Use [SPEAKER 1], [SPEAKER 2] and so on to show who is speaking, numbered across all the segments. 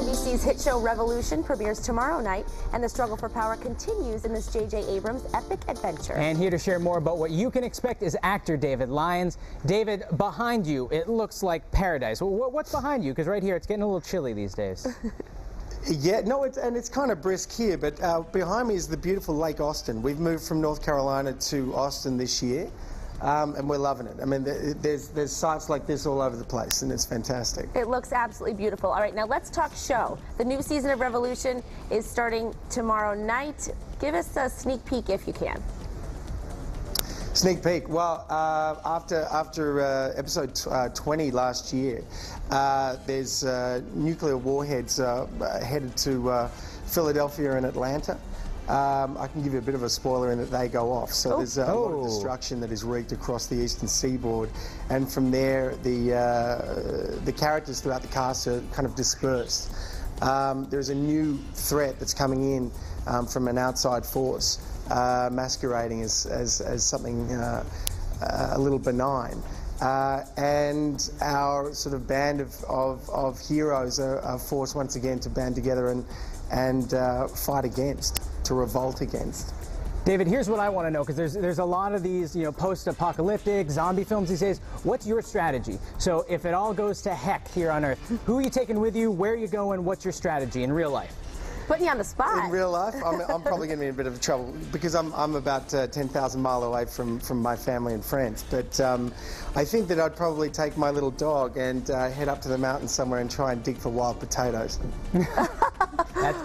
[SPEAKER 1] NBC's hit show Revolution premieres tomorrow night, and the struggle for power continues in this J.J. Abrams' epic adventure.
[SPEAKER 2] And here to share more about what you can expect is actor David Lyons. David, behind you, it looks like paradise. What's behind you? Because right here, it's getting a little chilly these days.
[SPEAKER 3] Yeah, no, it's kind of brisk here, but behind me is the beautiful Lake Austin. We've moved from North Carolina to Austin this year, and we're loving it. I mean, there's sites like this all over the place, and it's fantastic.
[SPEAKER 1] It looks absolutely beautiful. All right, now let's talk show. The new season of Revolution is starting tomorrow night. Give us a sneak peek if you can.
[SPEAKER 3] Sneak peek. Well, after episode 20 last year, there's nuclear warheads headed to Philadelphia and Atlanta. I can give you a bit of a spoiler in that they go off. So there's a lot of destruction that is wreaked across the eastern seaboard, and from there, the characters throughout the cast are kind of dispersed. There's a new threat that's coming in from an outside force, masquerading as something a little benign. And our sort of band of heroes are forced once again to band together and fight against, to revolt against.
[SPEAKER 2] David, here's what I want to know, because there's a lot of these, post-apocalyptic zombie films these days. What's your strategy? So if it all goes to heck here on Earth, who are you taking with you? Where are you going? What's your strategy in real life?
[SPEAKER 1] Putting you on the spot.
[SPEAKER 3] In real life, I'm probably going to be in a bit of trouble because I'm about 10,000 miles away from my family and friends. But I think that I'd probably take my little dog and head up to the mountains somewhere and try and dig for wild potatoes.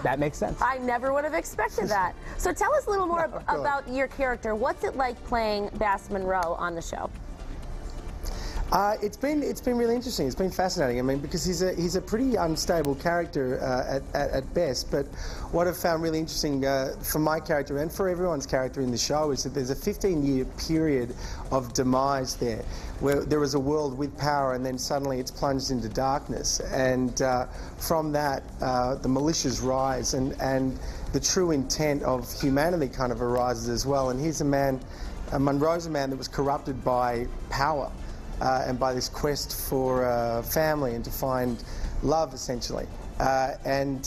[SPEAKER 2] That makes sense.
[SPEAKER 1] I never would have expected that. So tell us a little more about your character. What's it like playing Bass Monroe on the show?
[SPEAKER 3] It's been really interesting. It's been fascinating. I mean, because he's a pretty unstable character at best. But what I've found really interesting for my character and for everyone's character in the show is that there's a 15-year period of demise there, where there was a world with power, and then suddenly it's plunged into darkness. And from that, the militias rise, and the true intent of humanity kind of arises as well. And he's a man, Monroe's a man that was corrupted by power. And by this quest for family and to find love, essentially. And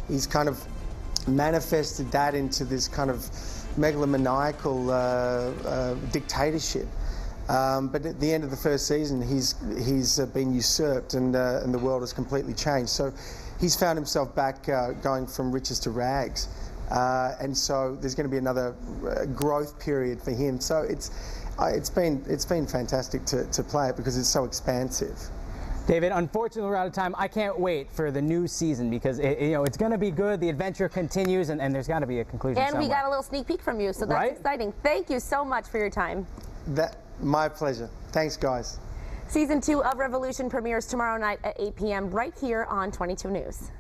[SPEAKER 3] he's kind of manifested that into this kind of megalomaniacal dictatorship. But at the end of the first season, he's been usurped, and the world has completely changed. So he's found himself back going from riches to rags. And so there's going to be another growth period for him. So it's been fantastic to play it because it's so expansive.
[SPEAKER 2] David, unfortunately we're out of time. I can't wait for the new season because it's going to be good. The adventure continues, and there's got to be a conclusion somewhere.
[SPEAKER 1] And we got a little sneak peek from you, so that's exciting. Thank you so much for your time.
[SPEAKER 3] My pleasure. Thanks, guys.
[SPEAKER 1] Season 2 of Revolution premieres tomorrow night at 8 p.m. right here on 22 News.